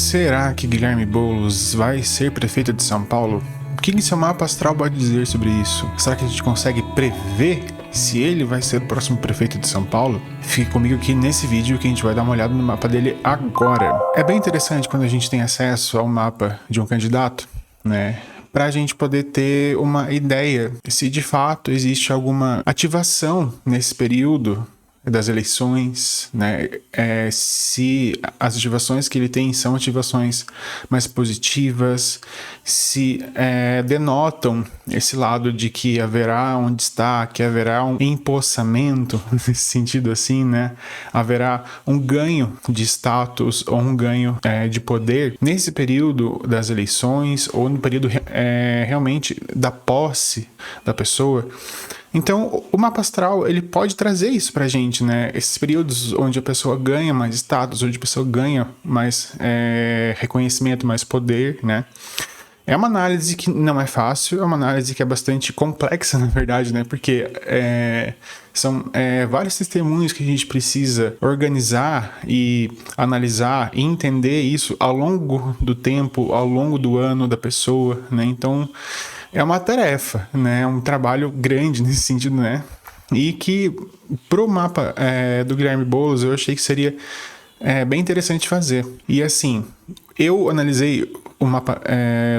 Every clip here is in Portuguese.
Será que Guilherme Boulos vai ser prefeito de São Paulo? O que seu mapa astral pode dizer sobre isso? Será que a gente consegue prever se ele vai ser o próximo prefeito de São Paulo? Fique comigo aqui nesse vídeo que a gente vai dar uma olhada no mapa dele agora. É bem interessante quando a gente tem acesso ao mapa de um candidato, né? Para a gente poder ter uma ideia se de fato existe alguma ativação nesse período das eleições, né? Se as ativações que ele tem são ativações mais positivas, se denotam esse lado de que haverá um destaque, haverá um empossamento, nesse sentido assim, né? Haverá um ganho de status ou um ganho de poder nesse período das eleições ou no período realmente da posse da pessoa. Então, o mapa astral, ele pode trazer isso pra gente, né? Esses períodos onde a pessoa ganha mais status, onde a pessoa ganha mais reconhecimento, mais poder, né? É uma análise que não é fácil, é uma análise que é bastante complexa, na verdade, né? Porque são vários testemunhos que a gente precisa organizar e analisar e entender isso ao longo do tempo, ao longo do ano da pessoa, né? Então, é uma tarefa, né? É um trabalho grande nesse sentido, né? E que pro mapa do Guilherme Boulos eu achei que seria bem interessante fazer. E assim, eu analisei o mapa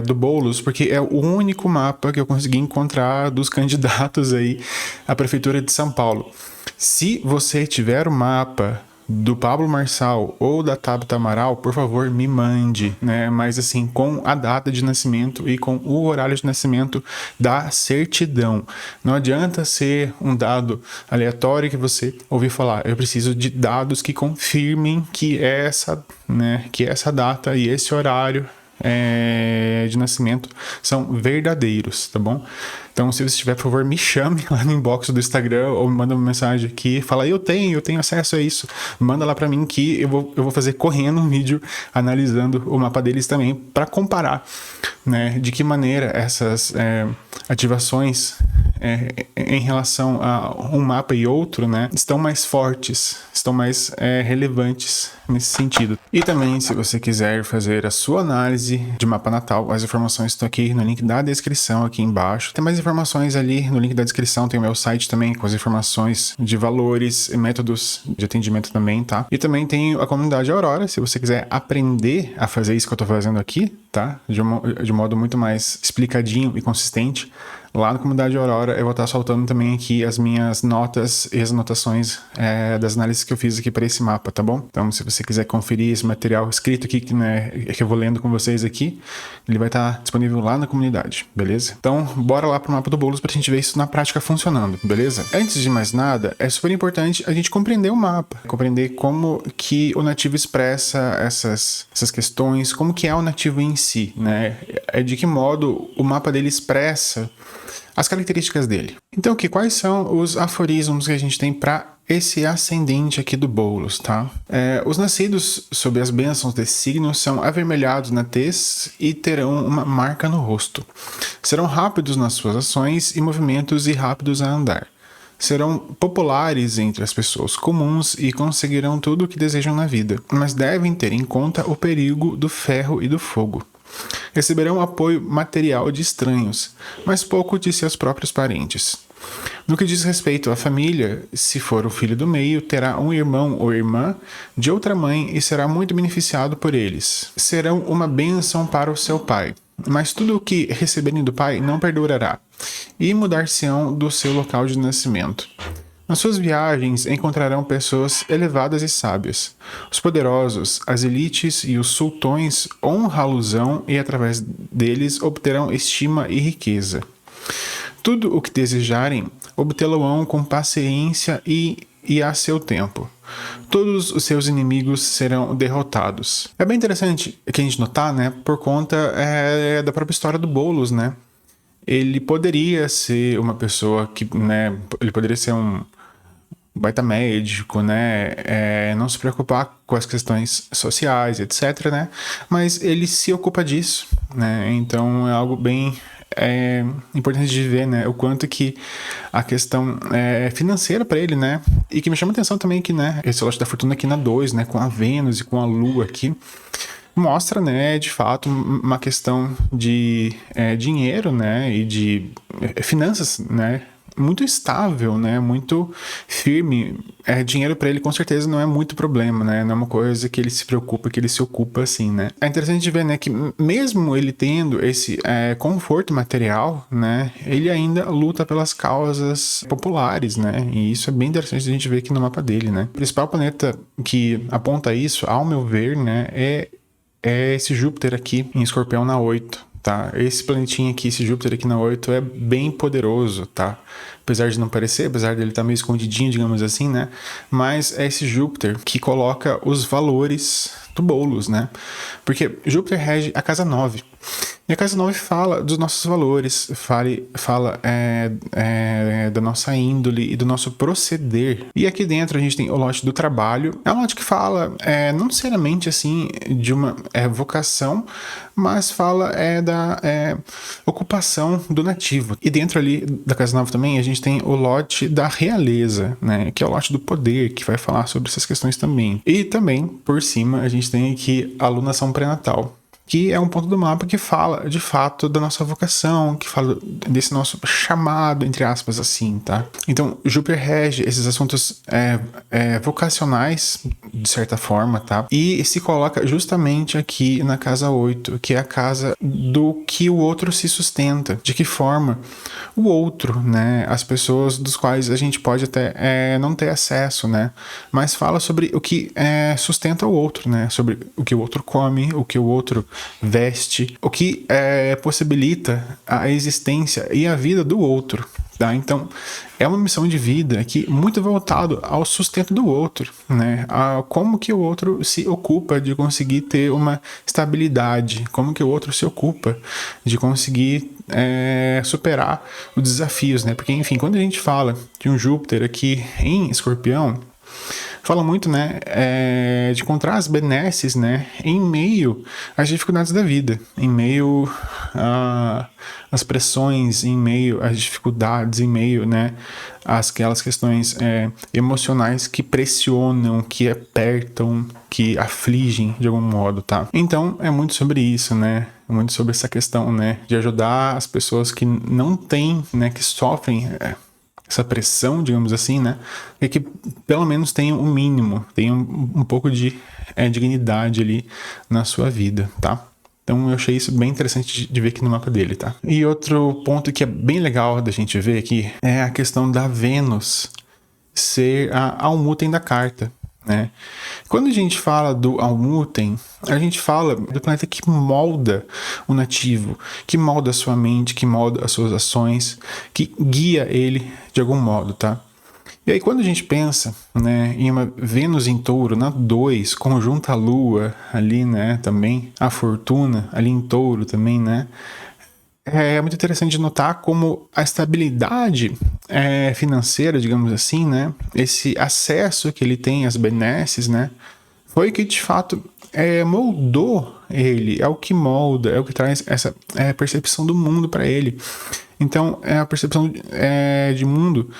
do Boulos porque é o único mapa que eu consegui encontrar dos candidatos aí à Prefeitura de São Paulo. Se você tiver o mapa do Pablo Marçal ou da Tabata Amaral, por favor, me mande, né? Mas assim, com a data de nascimento e com o horário de nascimento da certidão. Não adianta ser um dado aleatório que você ouvir falar. Eu preciso de dados que confirmem que essa data e esse horário de nascimento são verdadeiros, tá bom? Então, se você tiver, por favor, me chame lá no inbox do Instagram ou me manda uma mensagem aqui, fala, eu tenho acesso a isso, manda lá pra mim que eu vou fazer correndo um vídeo analisando o mapa deles também para comparar, né, de que maneira essas ativações em relação a um mapa e outro, né, estão mais fortes, estão mais relevantes nesse sentido. E também, se você quiser fazer a sua análise de mapa natal, as informações estão aqui no link da descrição aqui embaixo. Tem mais informações ali no link da descrição, tem o meu site também com as informações de valores e métodos de atendimento também, tá? E também tem a comunidade Aurora, se você quiser aprender a fazer isso que eu tô fazendo aqui, tá? De um modo muito mais explicadinho e consistente. Lá na comunidade Aurora eu vou estar soltando também aqui as minhas notas e as anotações das análises que eu fiz aqui para esse mapa, tá bom? Então, se você quiser conferir esse material escrito aqui, que eu vou lendo com vocês aqui, ele vai estar disponível lá na comunidade, beleza? Então, bora lá pro mapa do Boulos pra gente ver isso na prática funcionando, beleza? Antes de mais nada, é super importante a gente compreender o mapa, compreender como que o nativo expressa essas questões, como que é o nativo em si, né? De que modo o mapa dele expressa as características dele. Então, quais são os aforismos que a gente tem para esse ascendente aqui do Boulos, tá? Os nascidos sob as bênçãos desse signo são avermelhados na tez e terão uma marca no rosto. Serão rápidos nas suas ações e movimentos e rápidos a andar. Serão populares entre as pessoas comuns e conseguirão tudo o que desejam na vida, mas devem ter em conta o perigo do ferro e do fogo. Receberão apoio material de estranhos, mas pouco de seus próprios parentes. No que diz respeito à família, se for o filho do meio, terá um irmão ou irmã de outra mãe e será muito beneficiado por eles. Serão uma bênção para o seu pai, mas tudo o que receberem do pai não perdurará, e mudar-se-ão do seu local de nascimento. Nas suas viagens encontrarão pessoas elevadas e sábias. Os poderosos, as elites e os sultões honrá-los-ão e através deles obterão estima e riqueza. Tudo o que desejarem, obtê-lo-ão com paciência e a seu tempo. Todos os seus inimigos serão derrotados. É bem interessante que a gente notar, né, por conta da própria história do Boulos, né? Ele poderia ser uma pessoa que, né, ele poderia ser um baita médico, né, não se preocupar com as questões sociais, etc, né, mas ele se ocupa disso, né, então é algo bem importante de ver, né, o quanto que a questão financeira para ele, né, e que me chama a atenção também que, né, esse lote da fortuna aqui na 2, né, com a Vênus e com a Lua aqui, mostra, né, de fato, uma questão de dinheiro, né, e de finanças, né, muito estável, né, muito firme. Dinheiro para ele com certeza não é muito problema, né, não é uma coisa que ele se preocupa, que ele se ocupa assim, né. É interessante de ver, né, que mesmo ele tendo esse conforto material, né, ele ainda luta pelas causas populares, né, e isso é bem interessante a gente ver aqui no mapa dele, né. O principal planeta que aponta isso, ao meu ver, né, é esse Júpiter aqui em Escorpião na 8, tá? Esse planetinha aqui, esse Júpiter aqui na 8 é bem poderoso, tá? Apesar de não parecer, apesar dele estar meio escondidinho, digamos assim, né? Mas é esse Júpiter que coloca os valores do bolos, né? Porque Júpiter rege a casa 9. E a casa 9 fala dos nossos valores, fala da nossa índole e do nosso proceder. E aqui dentro a gente tem o lote do trabalho. É um lote que fala, não necessariamente assim, de uma vocação, mas fala da ocupação do nativo. E dentro ali da casa 9 também a gente tem o lote da realeza, né? Que é o lote do poder, que vai falar sobre essas questões também. E também, por cima, a gente tem aqui a lunação pré-natal, que é um ponto do mapa que fala, de fato, da nossa vocação, que fala desse nosso chamado, entre aspas, assim, tá? Então, Júpiter rege esses assuntos vocacionais, de certa forma, tá? E se coloca justamente aqui na casa 8, que é a casa do que o outro se sustenta. De que forma o outro, né? As pessoas dos quais a gente pode até não ter acesso, né? Mas fala sobre o que sustenta o outro, né? Sobre o que o outro come, o que o outro veste, o que possibilita a existência e a vida do outro, tá? Então, é uma missão de vida aqui muito voltado ao sustento do outro, né? A como que o outro se ocupa de conseguir ter uma estabilidade, como que o outro se ocupa de conseguir superar os desafios, né? Porque, enfim, quando a gente fala de um Júpiter aqui em Escorpião, fala muito, né, de encontrar as benesses, né, em meio às dificuldades da vida, em meio às pressões, em meio às dificuldades, em meio, né, aquelas questões emocionais que pressionam, que apertam, que afligem de algum modo, tá? Então, é muito sobre isso, né? É muito sobre essa questão, né, de ajudar as pessoas que não têm, né, que sofrem essa pressão, digamos assim, né? É que pelo menos tenha um mínimo, tenha um pouco de dignidade ali na sua vida, tá? Então eu achei isso bem interessante de ver aqui no mapa dele, tá? E outro ponto que é bem legal da gente ver aqui é a questão da Vênus ser a almutem da carta, né? Quando a gente fala do almutem, a gente fala do planeta que molda o nativo, que molda a sua mente, que molda as suas ações, que guia ele de algum modo, tá? E aí quando a gente pensa, né, em uma Vênus em Touro, na 2, conjunta a Lua ali, né, também, a Fortuna ali em Touro também, né, é muito interessante de notar como a estabilidade financeira, digamos assim, né, esse acesso que ele tem às benesses, né, foi que de fato moldou ele, é o que molda, é o que traz essa percepção do mundo para ele. Então, a percepção de mundo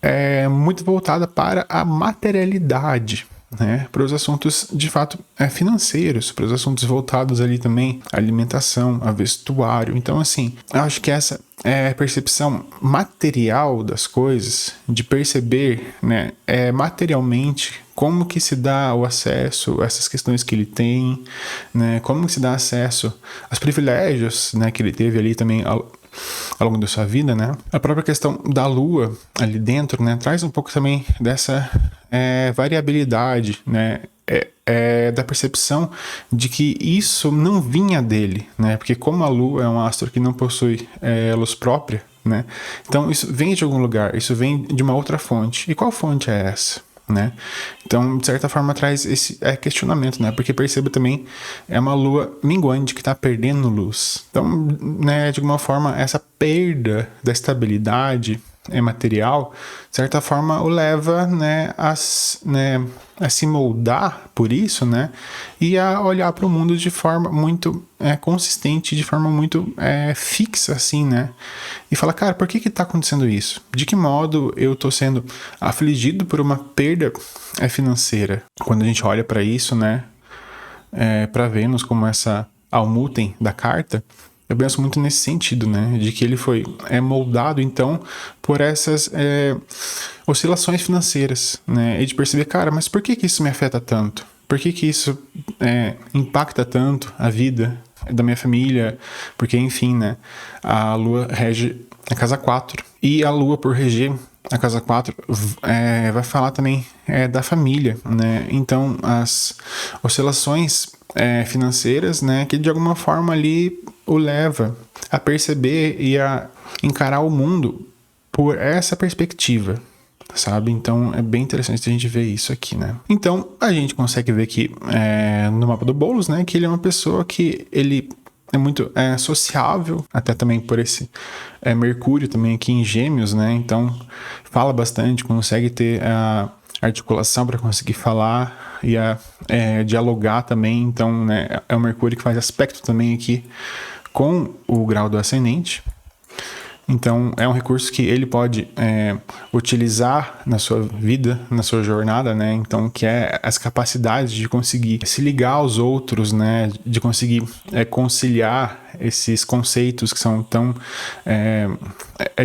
é muito voltada para a materialidade, né, para os assuntos de fato financeiros, para os assuntos voltados ali também à alimentação, a vestuário. Então, assim, eu acho que essa percepção material das coisas, de perceber, né, materialmente como que se dá o acesso a essas questões que ele tem, né, como que se dá acesso aos privilégios, né, que ele teve ali também ao longo da sua vida, né? A própria questão da Lua ali dentro, né, traz um pouco também dessa variabilidade, né, da percepção de que isso não vinha dele, né? Porque como a Lua é um astro que não possui luz própria, né? Então isso vem de algum lugar, isso vem de uma outra fonte. E qual fonte é essa? Né? Então, de certa forma, traz esse questionamento, né? Porque perceba também, é uma lua minguante que está perdendo luz. Então, né, de alguma forma, essa perda da estabilidade material, de certa forma, o leva, né, a se moldar por isso, né? E a olhar para o mundo de forma muito consistente, de forma muito fixa, assim, né? E falar, cara, por que está acontecendo isso? De que modo eu estou sendo afligido por uma perda financeira? Quando a gente olha para isso, né? para Vênus como essa almutem da carta, eu penso muito nesse sentido, né? De que ele foi moldado, então, por essas oscilações financeiras, né? E de perceber, cara, mas por que isso me afeta tanto? Por que isso impacta tanto a vida da minha família? Porque, enfim, né? A Lua rege a casa 4. E a Lua, por reger a casa 4, vai falar também da família, né? Então, as oscilações financeiras, né? Que de alguma forma ali o leva a perceber e a encarar o mundo por essa perspectiva, sabe? Então é bem interessante a gente ver isso aqui, né? Então a gente consegue ver que no mapa do Boulos, né, que ele é uma pessoa que ele é muito sociável, até também por esse Mercúrio também aqui em Gêmeos, né? Então fala bastante, consegue ter a articulação para conseguir falar e dialogar também. Então, né, é o Mercúrio que faz aspecto também aqui com o grau do ascendente. Então, é um recurso que ele pode utilizar na sua vida, na sua jornada, né? Então, que é as capacidades de conseguir se ligar aos outros, né? De conseguir conciliar esses conceitos que são tão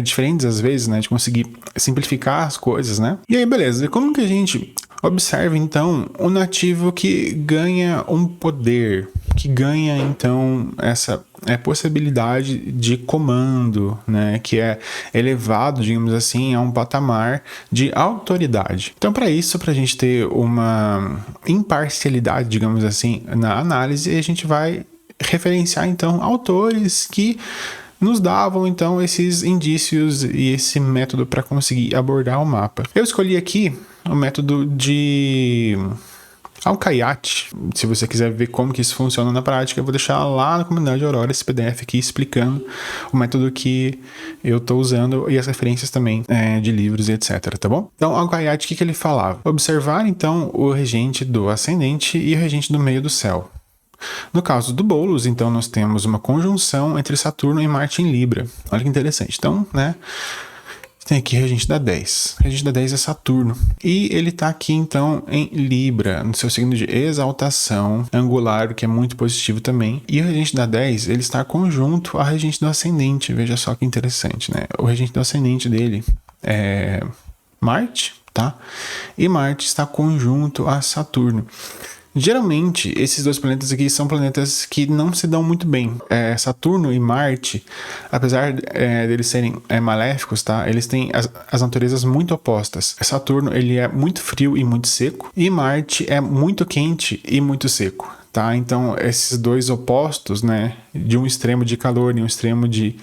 diferentes às vezes, né? De conseguir simplificar as coisas, né? E aí, beleza. E como que a gente observa, então, um nativo que ganha um poder, que ganha, então, essa possibilidade de comando, né, que é elevado, digamos assim, a um patamar de autoridade. Então, para isso, para a gente ter uma imparcialidade, digamos assim, na análise, a gente vai referenciar, então, autores que nos davam, então, esses indícios e esse método para conseguir abordar o mapa. Eu escolhi aqui o método de Alcaiate. Se você quiser ver como que isso funciona na prática, eu vou deixar lá na comunidade Aurora esse PDF aqui explicando o método que eu estou usando e as referências também de livros e etc, tá bom? Então, Alcaiate, o que ele falava? Observar, então, o regente do ascendente e o regente do meio do céu. No caso do Boulos, então, nós temos uma conjunção entre Saturno e Marte em Libra. Olha que interessante. Então, né, tem aqui o regente da 10. O regente da 10 é Saturno. E ele está aqui, então, em Libra, no seu signo de exaltação angular, o que é muito positivo também. E o regente da 10, ele está conjunto ao regente do ascendente. Veja só que interessante, né? O regente do ascendente dele é Marte, tá? E Marte está conjunto a Saturno. Geralmente, esses dois planetas aqui são planetas que não se dão muito bem. Saturno e Marte, apesar deles serem maléficos, tá? Eles têm as naturezas muito opostas. Saturno, ele é muito frio e muito seco, e Marte é muito quente e muito seco, tá? Então, esses dois opostos, né, de um extremo de calor e um extremo de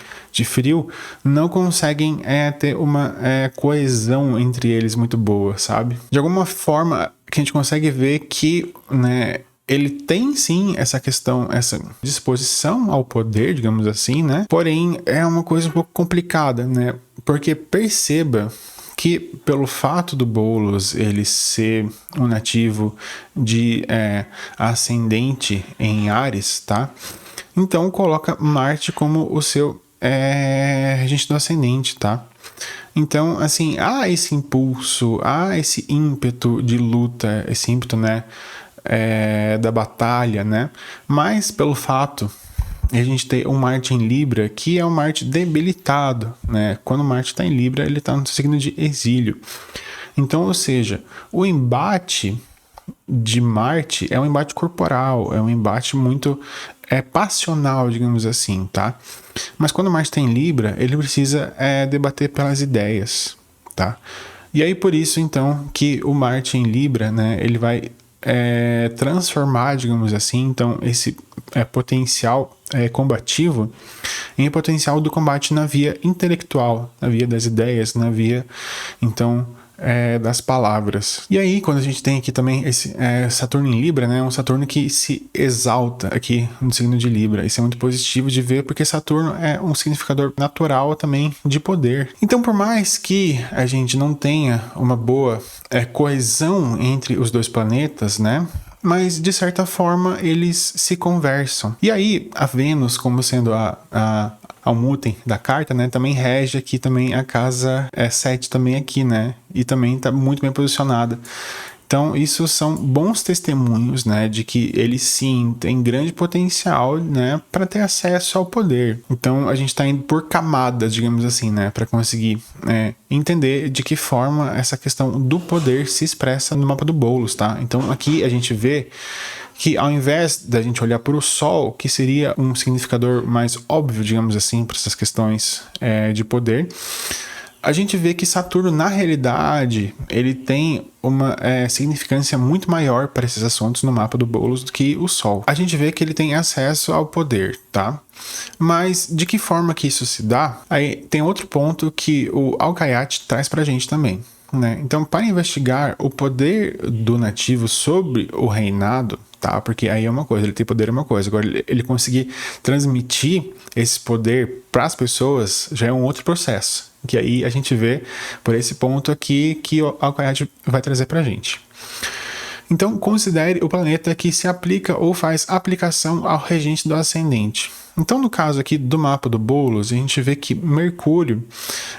frio, não conseguem ter uma coesão entre eles muito boa, sabe? De alguma forma, que a gente consegue ver que, né, ele tem sim essa questão, essa disposição ao poder, digamos assim, né? Porém, é uma coisa um pouco complicada, né? Porque perceba que pelo fato do Boulos ele ser um nativo de ascendente em Áries, tá? Então coloca Marte como o seu regente do ascendente, tá? Então, assim, há esse impulso, há esse ímpeto de luta, esse ímpeto, né, da batalha, né? Mas pelo fato de a gente ter um Marte em Libra, que é um Marte debilitado, né? Quando o Marte está em Libra, ele está no signo de exílio. Então, ou seja, o embate de Marte é um embate corporal, é um embate muito passional, digamos assim, tá? Mas quando Marte está em Libra, ele precisa debater pelas ideias, tá? E aí por isso, então, que o Marte em Libra, né, ele vai transformar, digamos assim, então, esse potencial combativo em potencial do combate na via intelectual, na via das ideias, na via, então, das palavras. E aí, quando a gente tem aqui também esse Saturno em Libra, né, um Saturno que se exalta aqui no signo de Libra. Isso é muito positivo de ver, porque Saturno é um significador natural também de poder. Então, por mais que a gente não tenha uma boa coesão entre os dois planetas, né, mas de certa forma eles se conversam. E aí, a Vênus, como sendo a Almutem da carta, né, também rege aqui também a casa 7 também aqui, né, e também está muito bem posicionada. Então, isso são bons testemunhos, né, de que ele sim tem grande potencial, né, para ter acesso ao poder. Então, a gente está indo por camadas, digamos assim, né, para conseguir entender de que forma essa questão do poder se expressa no mapa do Boulos, tá? Então, aqui a gente vê que ao invés da gente olhar para o Sol, que seria um significador mais óbvio, digamos assim, para essas questões de poder, a gente vê que Saturno, na realidade, ele tem uma significância muito maior para esses assuntos no mapa do Boulos do que o Sol. A gente vê que ele tem acesso ao poder, tá? Mas de que forma que isso se dá? Aí tem outro ponto que o Alcayaty traz pra gente também, né? Então, para investigar o poder do nativo sobre o reinado, tá? Porque aí é uma coisa, ele tem poder é uma coisa. Agora, ele conseguir transmitir esse poder para as pessoas já é um outro processo. Que aí a gente vê por esse ponto aqui que o Alcayaty vai trazer pra gente. Então, considere o planeta que se aplica ou faz aplicação ao regente do ascendente. Então, no caso aqui do mapa do Boulos, a gente vê que Mercúrio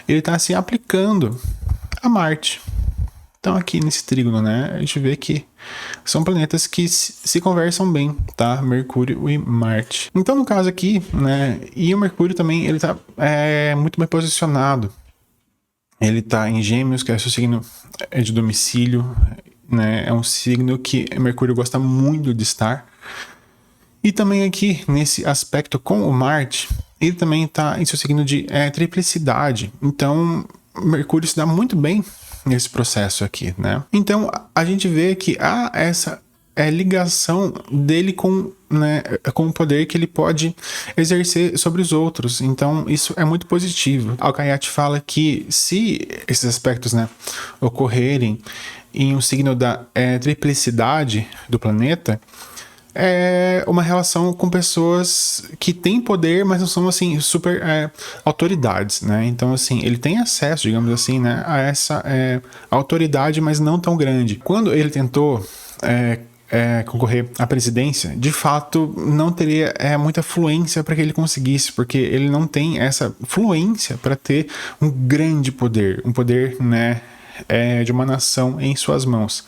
ele está se aplicando a Marte. Então, aqui nesse trígono, né, a gente vê que são planetas que se conversam bem, tá? Mercúrio e Marte. Então, no caso aqui, né, e o Mercúrio também, ele tá muito bem posicionado. Ele tá em Gêmeos, que é o seu signo de domicílio, né? É um signo que Mercúrio gosta muito de estar. E também aqui, nesse aspecto com o Marte, ele também está em seu signo de triplicidade. Então, Mercúrio se dá muito bem nesse processo aqui, né? Então, a gente vê que há essa ligação dele com o poder que ele pode exercer sobre os outros. Então, isso é muito positivo. Alcayaty fala que se esses aspectos, né, ocorrerem em um signo da triplicidade do planeta, é uma relação com pessoas que têm poder, mas não são, assim, super autoridades, né? Então, assim, ele tem acesso, digamos assim, né, a essa autoridade, mas não tão grande. Quando ele tentou concorrer à presidência, de fato, não teria muita fluência para que ele conseguisse, porque ele não tem essa fluência para ter um grande poder, um poder, né, de uma nação em suas mãos.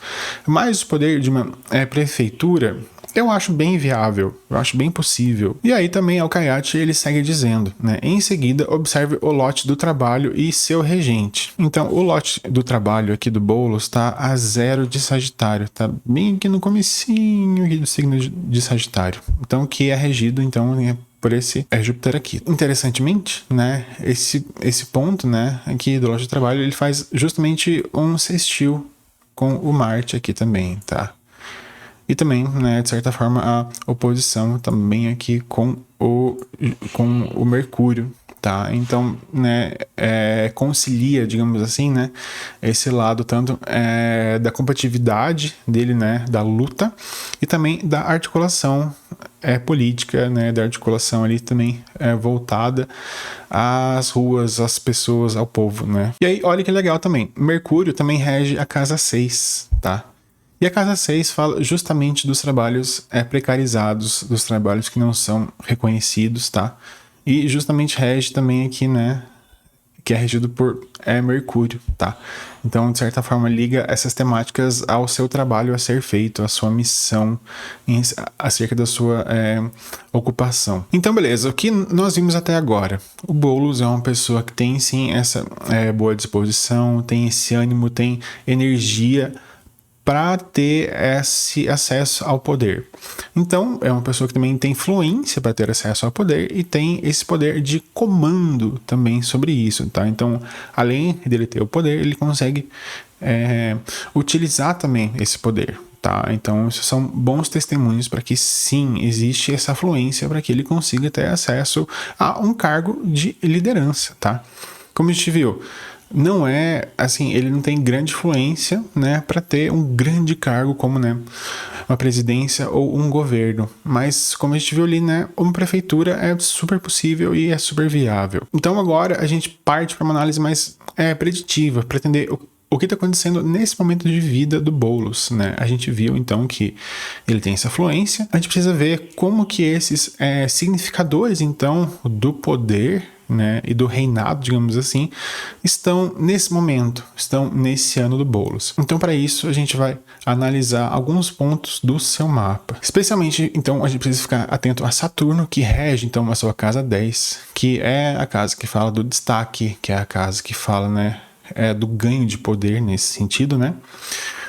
Mas o poder de uma prefeitura, eu acho bem viável, eu acho bem possível. E aí também Alcayaty ele segue dizendo, né? Em seguida, observe o lote do trabalho e seu regente. Então, o lote do trabalho aqui do Boulos está a 0 de Sagitário, tá bem aqui no comecinho aqui do signo de Sagitário. Então, que é regido, então, por esse Júpiter aqui. Interessantemente, né, esse ponto, né, aqui do lote de trabalho, ele faz justamente um sextil com o Marte aqui também, tá? E também, né, de certa forma, a oposição também aqui com o Mercúrio, tá? Então, né, concilia, digamos assim, né, esse lado tanto da competitividade dele, né, da luta, e também da articulação política, né, da articulação ali também voltada às ruas, às pessoas, ao povo, né? E aí, olha que legal também, Mercúrio também rege a casa 6, tá? E a casa 6 fala justamente dos trabalhos precarizados, dos trabalhos que não são reconhecidos, tá? E justamente rege também aqui, né, que é regido por Mercúrio, tá? Então, de certa forma, liga essas temáticas ao seu trabalho a ser feito, à sua missão, acerca da sua ocupação. Então, beleza, o que nós vimos até agora? O Boulos é uma pessoa que tem, sim, essa boa disposição, tem esse ânimo, tem energia para ter esse acesso ao poder. Então, é uma pessoa que também tem influência para ter acesso ao poder e tem esse poder de comando também sobre isso, tá? Então, além dele ter o poder, ele consegue utilizar também esse poder, tá? Então, isso são bons testemunhos para que sim, existe essa fluência para que ele consiga ter acesso a um cargo de liderança, tá? Como a gente viu, não é assim, ele não tem grande influência, né, para ter um grande cargo como, né, uma presidência ou um governo, mas como a gente viu ali, né, uma prefeitura é super possível e é super viável. Então agora a gente parte para uma análise mais preditiva, para entender o que está acontecendo nesse momento de vida do Boulos, né? A gente viu então que ele tem essa fluência, a gente precisa ver como que esses significadores então do poder, né, e do reinado, digamos assim, estão nesse momento, estão nesse ano do Boulos. Então, para isso, a gente vai analisar alguns pontos do seu mapa. Especialmente, então, a gente precisa ficar atento a Saturno, que rege, então, a sua casa 10, que é a casa que fala do destaque, que é a casa que fala, né, do ganho de poder nesse sentido, né?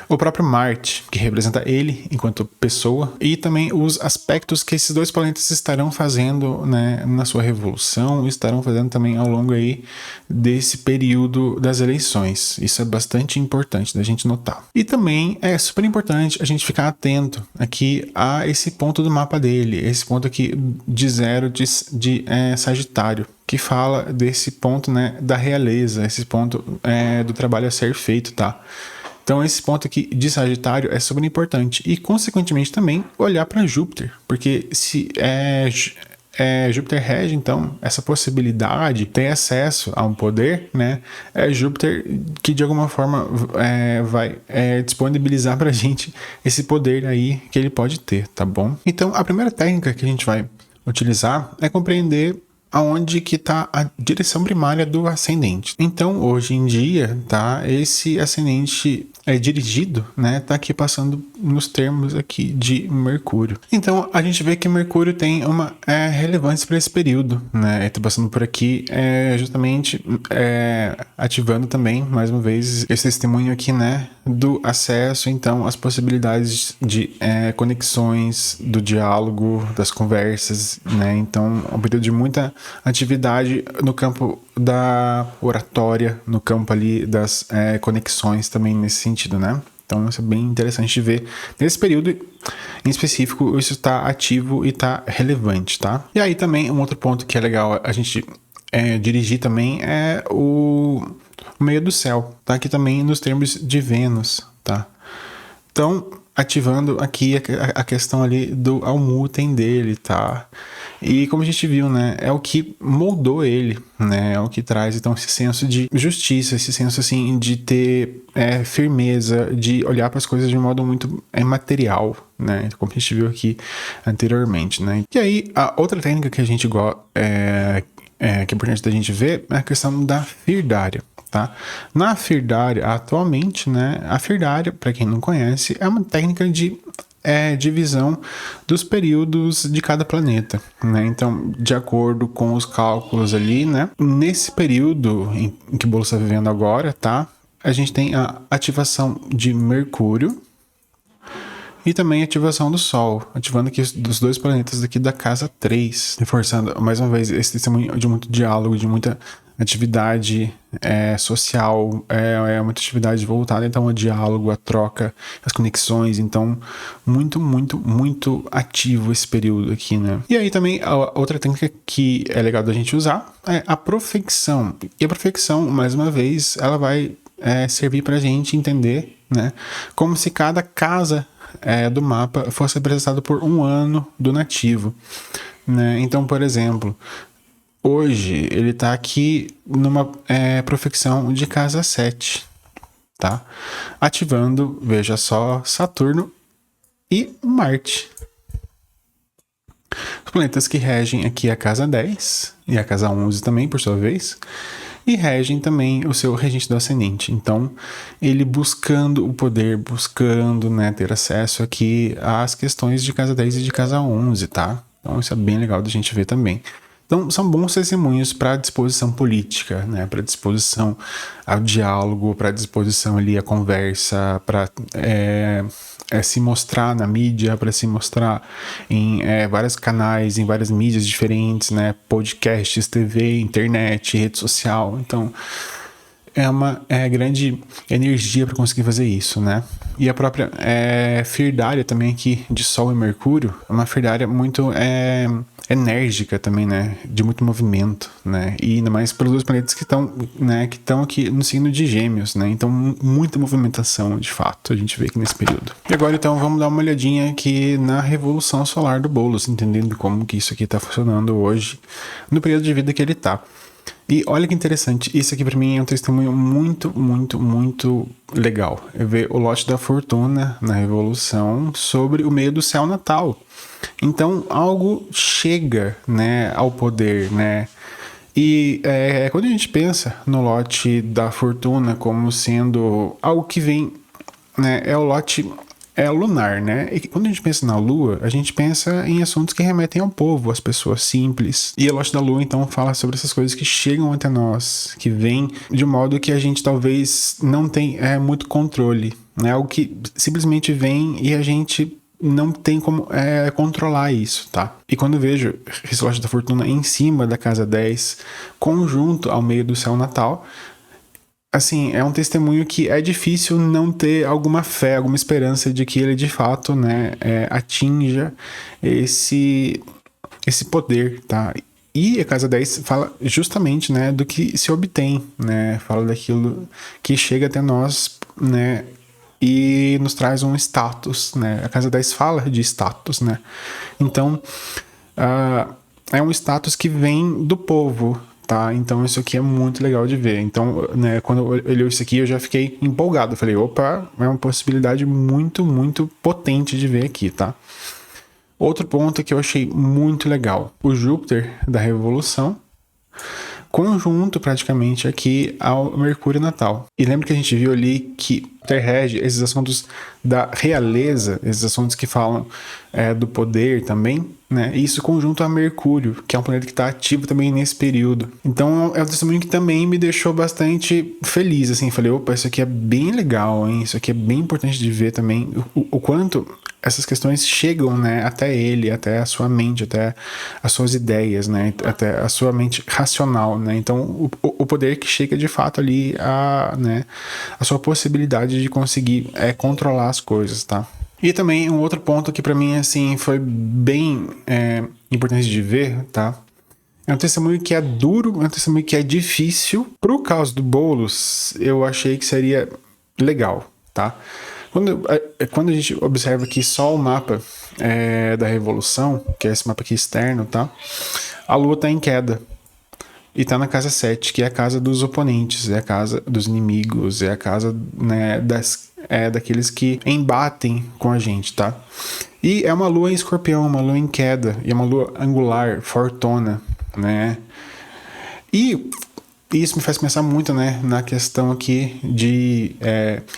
O próprio Marte, que representa ele enquanto pessoa, e também os aspectos que esses dois planetas estarão fazendo, né, na sua revolução, estarão fazendo também ao longo aí desse período das eleições. Isso é bastante importante da gente notar. E também é super importante a gente ficar atento aqui a esse ponto do mapa dele, esse ponto aqui de 0 de Sagitário, que fala desse ponto, né, da realeza, esse ponto do trabalho a ser feito, tá? Então esse ponto aqui de Sagitário é super importante e, consequentemente, também olhar para Júpiter, porque se Júpiter rege, então, essa possibilidade de ter acesso a um poder, né? É Júpiter que, de alguma forma, vai disponibilizar pra gente esse poder aí que ele pode ter, tá bom? Então, a primeira técnica que a gente vai utilizar é compreender aonde que está a direção primária do ascendente. Então, hoje em dia, tá, esse ascendente dirigido, né, tá aqui passando nos termos aqui de Mercúrio. Então, a gente vê que Mercúrio tem uma relevância para esse período, né, tá passando por aqui justamente ativando também, mais uma vez, esse testemunho aqui, né, do acesso, então, às possibilidades de conexões, do diálogo, das conversas, né, então, é um período de muita atividade no campo da oratória, no campo ali das conexões também nesse sentido, né? Então isso é bem interessante de ver. Nesse período em específico, isso está ativo e está relevante, tá? E aí também um outro ponto que é legal a gente dirigir também é o meio do céu, tá? Aqui também nos termos de Vênus, tá? Então, ativando aqui a questão ali do Almuten dele, tá? E como a gente viu, né, é o que moldou ele, né, é o que traz, então, esse senso de justiça, esse senso, assim, de ter firmeza, de olhar para as coisas de um modo muito material, né, como a gente viu aqui anteriormente, né. E aí, a outra técnica que a gente que é importante da gente ver é a questão da Firdária. Tá? Na Firdária, atualmente, né, a Firdária, para quem não conhece, é uma técnica de divisão dos períodos de cada planeta, né? Então, de acordo com os cálculos ali, né, nesse período em que o Boulos está vivendo agora, tá? A gente tem a ativação de Mercúrio e também a ativação do Sol, ativando aqui dos dois planetas daqui da casa 3, reforçando mais uma vez esse testemunho de muito diálogo, de muita atividade social, muita atividade voltada então ao diálogo, a troca, as conexões, então muito, muito, muito ativo esse período aqui, né? E aí também a outra técnica que é legal da gente usar é a profecção. E a profecção, mais uma vez, ela vai servir pra gente entender, né, como se cada casa do mapa fosse representado por um ano do nativo, né? Então, por exemplo, hoje ele está aqui numa profecção de casa 7, tá? Ativando, veja só, Saturno e Marte. Os planetas que regem aqui a casa 10 e a casa 11 também, por sua vez, e regem também o seu regente do ascendente. Então, ele buscando o poder, buscando, né, ter acesso aqui às questões de casa 10 e de casa 11, tá? Então, isso é bem legal da gente ver também. Então, são bons testemunhos para a disposição política, né? Para a disposição ao diálogo, para a disposição ali à conversa, para se mostrar na mídia, para se mostrar em vários canais, em várias mídias diferentes, né? Podcasts, TV, internet, rede social. Então, é uma grande energia para conseguir fazer isso, né? E a própria Firdária também aqui, de Sol e Mercúrio, é uma Firdária muito enérgica também, né? De muito movimento, né? E ainda mais pelos dois planetas que estão aqui no signo de Gêmeos, né? Então, muita movimentação, de fato, a gente vê aqui nesse período. E agora, então, vamos dar uma olhadinha aqui na revolução solar do Boulos, entendendo como que isso aqui está funcionando hoje, no período de vida que ele está. E olha que interessante, isso aqui pra mim é um testemunho muito, muito, muito legal. É ver o lote da fortuna na revolução sobre o meio do céu natal. Então, algo chega, né, ao poder, né? E quando a gente pensa no lote da fortuna como sendo algo que vem, né, é o lote lunar, né? E quando a gente pensa na lua, a gente pensa em assuntos que remetem ao povo, às pessoas simples. E o lote da lua, então, fala sobre essas coisas que chegam até nós, que vêm de um modo que a gente talvez não tem muito controle, né? Algo que simplesmente vem e a gente não tem como controlar isso, tá? E quando eu vejo esse lote da fortuna em cima da casa 10, conjunto ao meio do céu natal, assim, é um testemunho que é difícil não ter alguma fé, alguma esperança de que ele de fato, né, atinja esse poder, tá? E a casa 10 fala justamente, né, do que se obtém, né? Fala daquilo que chega até nós, né, e nos traz um status, né? A casa 10 fala de status, né? Então, é um status que vem do povo, tá? Então isso aqui é muito legal de ver. Então, né, quando eu li isso aqui, eu já fiquei empolgado. Eu falei, opa, é uma possibilidade muito, muito potente de ver aqui, tá? Outro ponto que eu achei muito legal. O Júpiter da Revolução, conjunto praticamente aqui ao Mercúrio natal. E lembra que a gente viu ali que rege esses assuntos da realeza, esses assuntos que falam do poder também, né? E isso conjunto a Mercúrio, que é um planeta que está ativo também nesse período. Então é um testemunho que também me deixou bastante feliz, assim. Falei, opa, isso aqui é bem legal, hein? Isso aqui é bem importante de ver também o quanto essas questões chegam, né, até ele, até a sua mente, até as suas ideias, né, até a sua mente racional, né. Então o poder que chega de fato ali a sua possibilidade de conseguir controlar as coisas, tá? E também um outro ponto que para mim, assim, foi bem importante de ver, tá? É um testemunho que é duro, é um testemunho que é difícil. Pro caso do Boulos, eu achei que seria legal, tá? Quando a gente observa aqui só o mapa da Revolução, que é esse mapa aqui externo, tá? A Lua tá em queda. E tá na casa 7, que é a casa dos oponentes, é a casa dos inimigos, é a casa, né, daqueles que embatem com a gente, tá? E é uma lua em escorpião, uma lua em queda, e é uma lua angular, fortuna, né? E isso me faz pensar muito, né, na questão aqui de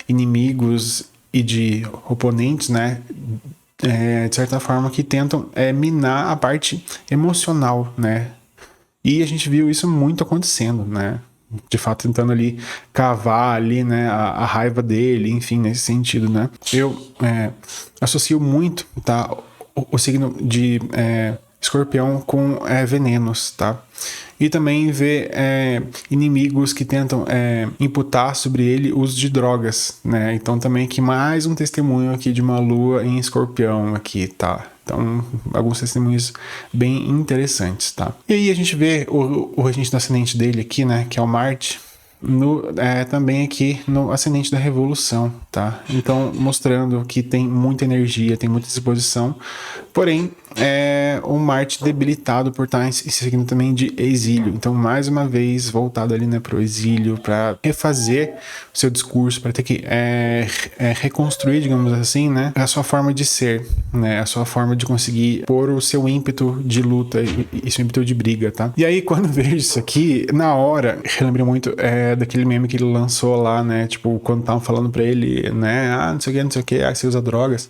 inimigos e de oponentes, né, de certa forma que tentam minar a parte emocional, né? E a gente viu isso muito acontecendo, né? De fato, tentando ali cavar ali, né, a raiva dele, enfim, nesse sentido, né? Eu associo muito, tá, o signo de escorpião com venenos, tá? E também ver inimigos que tentam imputar sobre ele o uso de drogas, né? Então também aqui mais um testemunho aqui de uma lua em escorpião aqui, tá? Então, alguns testemunhos bem interessantes, tá? E aí a gente vê o regente do ascendente dele aqui, né? Que é o Marte, também aqui no ascendente da Revolução, tá? Então, mostrando que tem muita energia, tem muita disposição, porém, o Marte debilitado por estar em signo também de exílio. Então, mais uma vez, voltado ali, né, pro exílio, para refazer o seu discurso, para ter que reconstruir, digamos assim, né, a sua forma de ser, né, a sua forma de conseguir pôr o seu ímpeto de luta e seu ímpeto de briga, tá? E aí, quando eu vejo isso aqui, na hora, eu lembrei muito daquele meme que ele lançou lá, né, tipo, quando estavam falando pra ele, né, não sei o que, você usa drogas.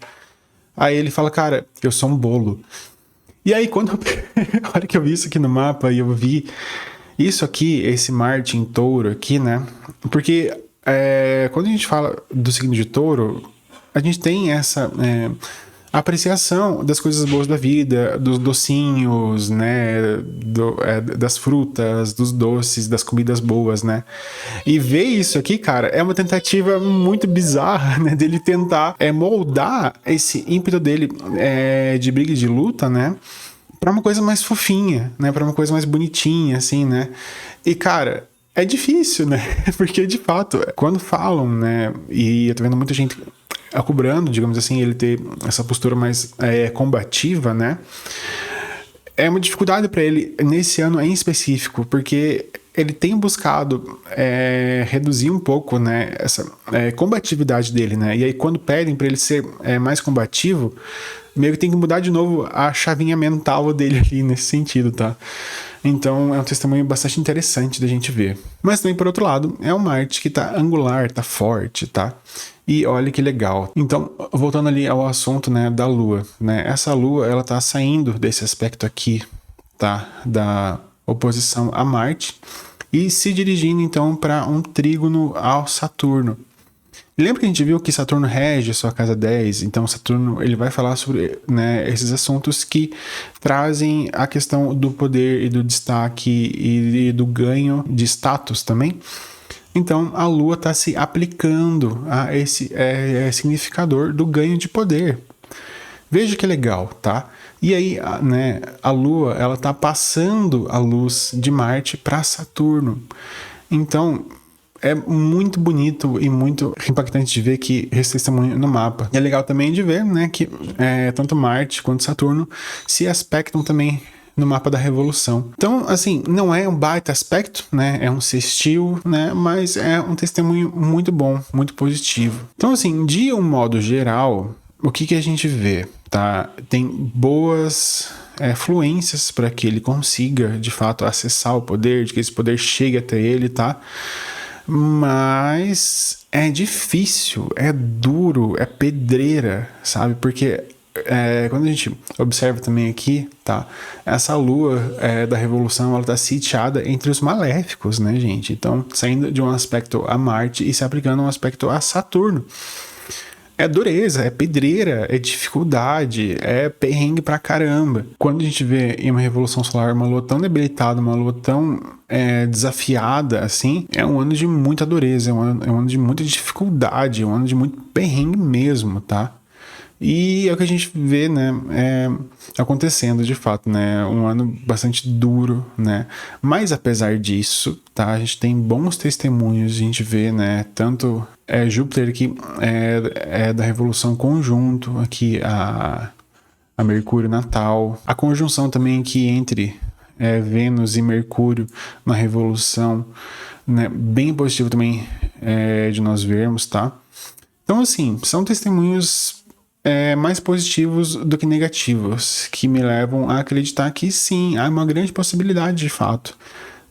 Aí ele fala, cara, eu sou um bolo. E aí, a hora que eu vi isso aqui no mapa e eu vi isso aqui, esse Marte em touro aqui, né? Porque quando a gente fala do signo de touro, a gente tem essa apreciação das coisas boas da vida, dos docinhos, né, das frutas, dos doces, das comidas boas, né, e ver isso aqui, cara, é uma tentativa muito bizarra, né, dele tentar moldar esse ímpeto dele de briga e de luta, né, pra uma coisa mais fofinha, né, pra uma coisa mais bonitinha, assim, né, e, cara, é difícil, né, porque, de fato, quando falam, né, e eu tô vendo muita gente cobrando, digamos assim, ele ter essa postura mais combativa, né? É uma dificuldade para ele nesse ano em específico, porque ele tem buscado reduzir um pouco, né, essa combatividade dele, né? E aí quando pedem para ele ser mais combativo, meio que tem que mudar de novo a chavinha mental dele ali nesse sentido, tá? Então é um testemunho bastante interessante da gente ver. Mas também, por outro lado, é um Marte que tá angular, tá forte, tá? E olha que legal. Então, voltando ali ao assunto, né, da Lua, né? Essa Lua, ela tá saindo desse aspecto aqui, tá? Da oposição a Marte e se dirigindo, então, para um trígono ao Saturno. Lembra que a gente viu que Saturno rege a sua casa 10? Então Saturno ele vai falar sobre, né, esses assuntos que trazem a questão do poder e do destaque e do ganho de status também. Então a Lua está se aplicando a esse significador do ganho de poder. Veja que legal, tá? E aí, né, a Lua ela está passando a luz de Marte para Saturno. Então é muito bonito e muito impactante de ver que esse testemunho no mapa. E é legal também de ver, né, que tanto Marte quanto Saturno se aspectam também no mapa da Revolução. Então, assim, não é um baita aspecto, né, é um sextil, né, mas é um testemunho muito bom, muito positivo. Então, assim, de um modo geral, o que a gente vê, tá? Tem boas fluências para que ele consiga, de fato, acessar o poder, de que esse poder chegue até ele, tá? Mas é difícil, é duro, é pedreira, sabe? Porque quando a gente observa também aqui, tá? Essa lua da Revolução, ela tá sitiada entre os maléficos, né, gente? Então, saindo de um aspecto a Marte e se aplicando a um aspecto a Saturno. É dureza, é pedreira, é dificuldade, é perrengue pra caramba. Quando a gente vê em uma revolução solar uma lua tão debilitada, uma lua tão desafiada assim, é um ano de muita dureza, é um ano de muita dificuldade, é um ano de muito perrengue mesmo, tá? E é o que a gente vê, né, acontecendo de fato, né, um ano bastante duro, né, mas apesar disso, tá, a gente tem bons testemunhos, a gente vê, né, tanto Júpiter aqui da Revolução conjunto aqui a Mercúrio natal, a conjunção também aqui entre Vênus e Mercúrio na Revolução, né, bem positivo também de nós vermos, tá? Então, assim, são testemunhos mais positivos do que negativos, que me levam a acreditar que sim, há uma grande possibilidade de fato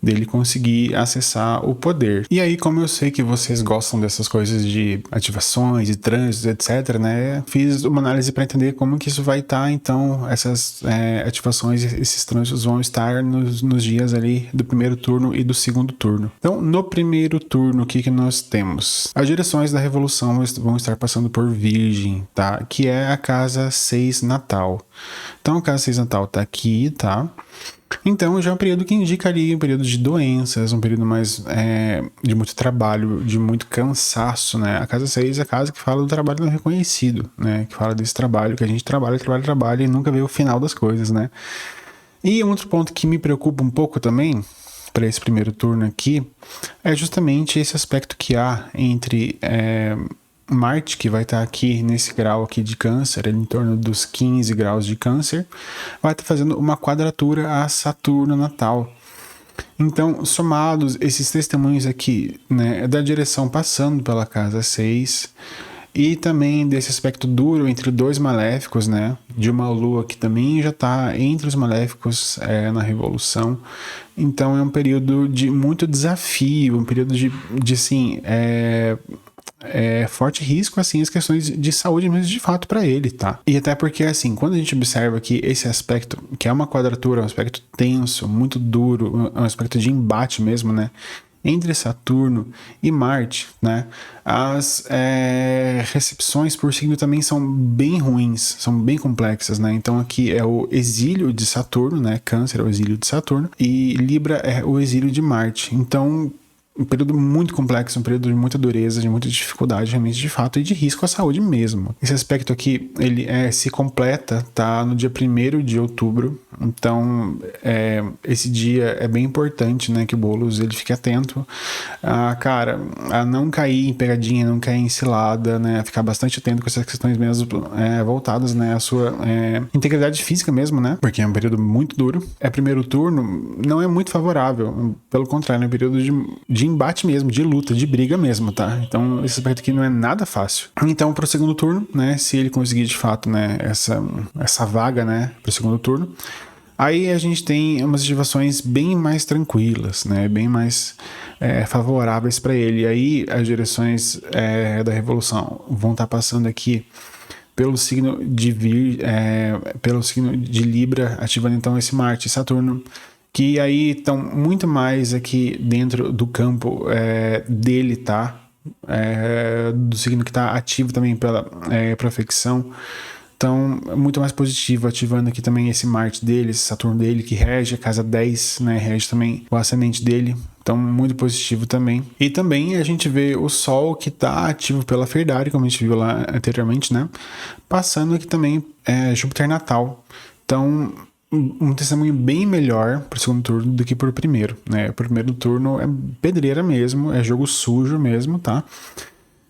dele conseguir acessar o poder. E aí, como eu sei que vocês gostam dessas coisas de ativações e trânsitos, etc, né, fiz uma análise para entender como que isso vai estar, então, essas ativações, esses trânsitos vão estar nos dias ali do primeiro turno e do segundo turno. Então, no primeiro turno, o que nós temos? As direções da Revolução vão estar passando por Virgem, tá? Que é a casa 6 natal. Então, a casa 6 natal tá aqui, tá? Então já é um período que indicaria um período de doenças, um período mais de muito trabalho, de muito cansaço, né? A casa 6 é a casa que fala do trabalho não reconhecido, né? Que fala desse trabalho que a gente trabalha e nunca vê o final das coisas, né? E um outro ponto que me preocupa um pouco também para esse primeiro turno aqui é justamente esse aspecto que há entre Marte, que vai estar aqui nesse grau aqui de Câncer, em torno dos 15 graus de Câncer, vai estar fazendo uma quadratura a Saturno natal. Então, somados esses testemunhos aqui, né, da direção passando pela casa 6 e também desse aspecto duro entre dois maléficos, né, de uma lua que também já está entre os maléficos na Revolução. Então, é um período de muito desafio, um período de assim, forte risco, assim, as questões de saúde mesmo de fato para ele, tá? E até porque, assim, quando a gente observa que esse aspecto, que é uma quadratura, um aspecto tenso, muito duro, um aspecto de embate mesmo, né? Entre Saturno e Marte, né? As recepções por signo também são bem ruins, são bem complexas, né? Então aqui é o exílio de Saturno, né? Câncer é o exílio de Saturno e Libra é o exílio de Marte. Então um período muito complexo, um período de muita dureza, de muita dificuldade, realmente, de fato, e de risco à saúde mesmo. Esse aspecto aqui, ele se completa, tá, no dia 1º de outubro, então esse dia é bem importante, né, que o Boulos, ele fique atento a não cair em pegadinha, não cair em cilada, né, ficar bastante atento com essas questões mesmo voltadas, né, à sua integridade física mesmo, né, porque é um período muito duro. Primeiro turno não é muito favorável, pelo contrário, é um período de embate mesmo, de luta, de briga mesmo, tá? Então, esse aspecto aqui não é nada fácil. Então, pro segundo turno, né, se ele conseguir de fato, né, essa vaga, né, pro segundo turno, aí a gente tem umas ativações bem mais tranquilas, né, bem mais favoráveis para ele. E aí as direções da Revolução vão estar passando aqui pelo signo pelo signo de Libra, ativando então esse Marte e Saturno, que aí estão muito mais aqui dentro do campo dele, tá? Do signo que está ativo também pela profecção. Então, muito mais positivo, ativando aqui também esse Marte dele, esse Saturno dele, que rege a casa 10, né? Rege também o ascendente dele. Então, muito positivo também. E também a gente vê o Sol, que está ativo pela Ferdari, como a gente viu lá anteriormente, né? Passando aqui também Júpiter natal. Então, um testemunho bem melhor pro segundo turno do que pro primeiro, né? Pro primeiro turno é pedreira mesmo, é jogo sujo mesmo, tá?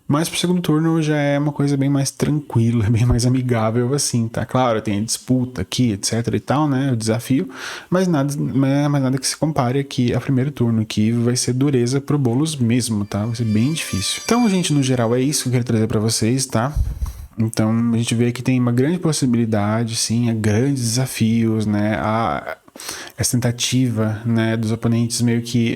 Mas pro segundo turno já é uma coisa bem mais tranquila, bem mais amigável assim, tá? Claro, tem a disputa aqui, etc e tal, né? O desafio, mas nada que se compare aqui ao primeiro turno, que vai ser dureza pro Boulos mesmo, tá? Vai ser bem difícil. Então, gente, no geral é isso que eu queria trazer pra vocês, tá? Então, a gente vê que tem uma grande possibilidade, sim, grandes desafios, né? Essa tentativa, né, dos oponentes meio que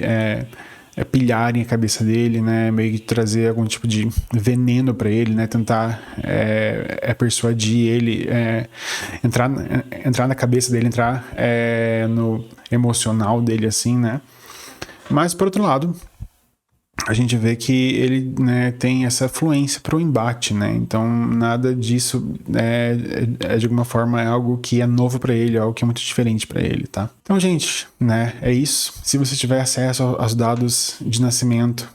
pilharem a cabeça dele, né? Meio que trazer algum tipo de veneno para ele, né? Tentar persuadir ele, entrar na cabeça dele, entrar no emocional dele, assim, né? Mas, por outro lado, a gente vê que ele, né, tem essa fluência para o embate, né? Então, nada disso de alguma forma é algo que é novo para ele, é algo que é muito diferente para ele, tá? Então, gente, né, é isso. Se você tiver acesso aos dados de nascimento,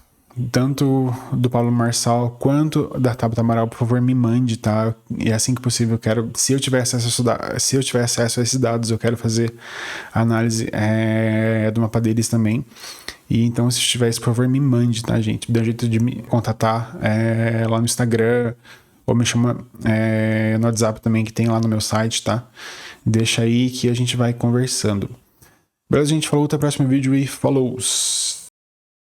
tanto do Paulo Marçal quanto da Tabata Amaral, por favor, me mande, tá? E assim que possível, eu quero, se eu tiver acesso a esses dados, eu quero fazer a análise do mapa deles também. E então, se tiver isso, por favor, me mande, tá, gente? Dê um jeito de me contatar lá no Instagram, ou me chama no WhatsApp também, que tem lá no meu site, tá? Deixa aí que a gente vai conversando. Beleza, gente? Falou, até o próximo vídeo e falou!